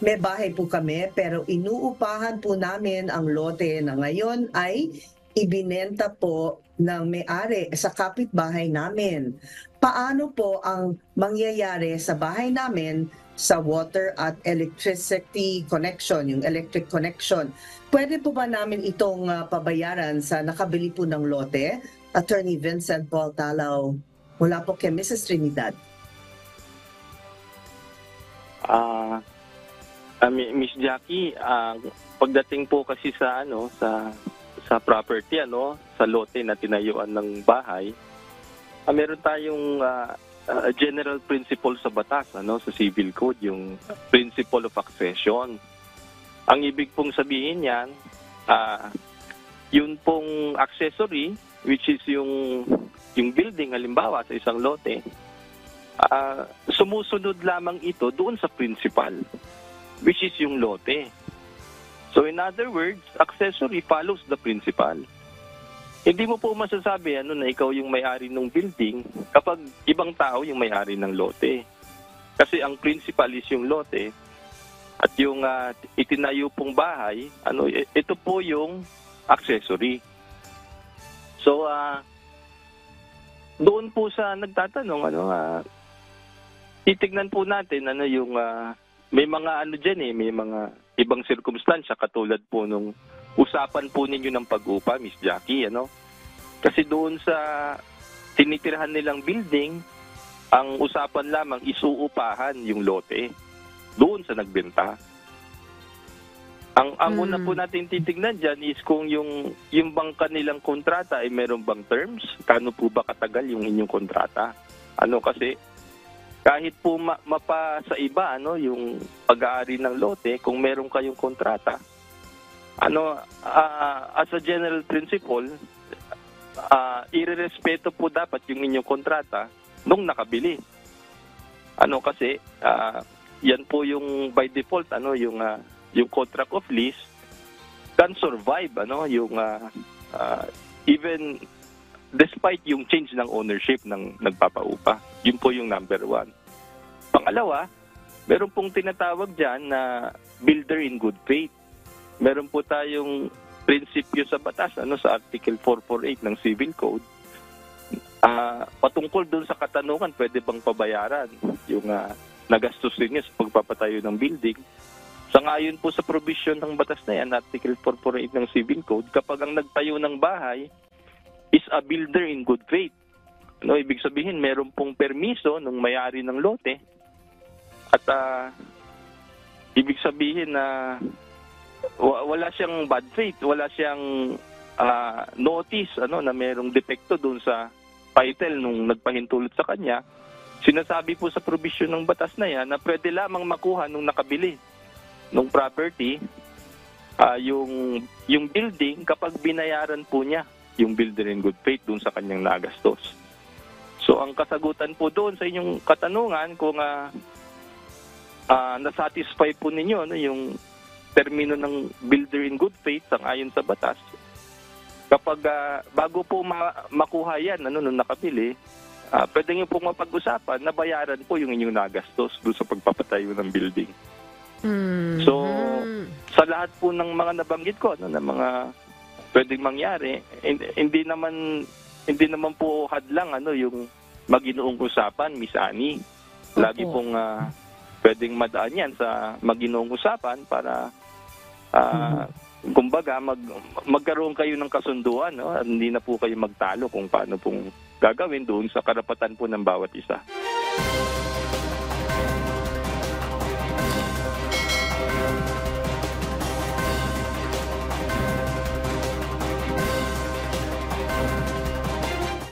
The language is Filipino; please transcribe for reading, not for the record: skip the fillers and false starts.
may bahay po kami pero inuupahan po namin ang lote na ngayon ay ibinenta po ng may-ari sa kapitbahay namin. Paano po ang mangyayari sa bahay namin sa water at electricity connection, yung electric connection? Pwede po ba namin itong pabayaran sa nakabili po ng lote? Attorney Vincent Paul Talaw, mula po kay Mrs. Trinidad. Miss Jackie, pagdating po kasi sa sa property sa lote na tinayuan ng bahay, meron tayong general principle sa batas sa civil code, yung principle of accession. Ang ibig pong sabihin niyan, yun pong accessory, which is yung building halimbawa sa isang lote, sumusunod lamang ito doon sa principal, which is yung lote. So in other words, accessory follows the principal. Hindi mo po masasabi na ikaw yung may-ari ng building kapag ibang tao yung may-ari ng lote. Kasi ang principal is yung lote at yung itinayo pong bahay, ito po yung accessory. So doon po sa nagtatanong, titignan po natin yung may mga diyan may mga ibang sirkumstansya katulad po nung usapan po ninyo ng pag-upa, Miss Jackie, Kasi doon sa tinitirhan nilang building, ang usapan lamang isuupahan yung lote doon sa nagbenta. Ang una po natin titignan diyan is kung yung bang kanilang kontrata ay meron bang terms, kano po ba katagal yung inyong kontrata. Kasi kahit po mapa sa iba yung pag-aari ng lote, kung meron kayong kontrata, as a general principle, irerespeto po dapat yung inyong kontrata nung nakabili. Kasi yan po yung by default yung contract of lease can survive yung even despite yung change ng ownership ng nagpapaupa. Yun po yung number 1. Pangalawa, meron pong tinatawag dyan na builder in good faith. Meron po tayong prinsipyo sa batas, sa Article 448 ng Civil Code. Patungkol dun sa katanungan, pwede bang pabayaran yung nagastos ninyo sa pagpapatayo ng building. Sangayon po sa provision ng batas na yan, Article 448 ng Civil Code, kapag ang nagtayo ng bahay is a builder in good faith. Ibig sabihin, meron pong permiso ng may-ari ng lote at ibig sabihin na wala siyang bad faith, wala siyang notice na merong depekto doon sa title nung nagpahintulot sa kanya. Sinasabi po sa provision ng batas na yan na pwede lamang makuha nung nakabili ng property yung building kapag binayaran po niya yung builder in good faith doon sa kanyang nagastos. So ang kasagutan po doon sa inyong katanungan kung nasatisfy po ninyo yung termino ng builder in good faith ayon sa batas, kapag bago po makuha yan nung nakabili, pwede nyo pong mapag-usapan na bayaran po yung inyong nagastos doon sa pagpapatayo ng building. So sa lahat po ng mga nabanggit ko na mga pwedeng mangyari, hindi naman po hadlang yung maginoong usapan, Miss Annie. Lagi pong pwedeng madaan yan sa maginoong usapan para kumbaga magkaroon kayo ng kasunduan, at hindi na po kayo magtalo kung paano pong gagawin doon sa karapatan po ng bawat isa.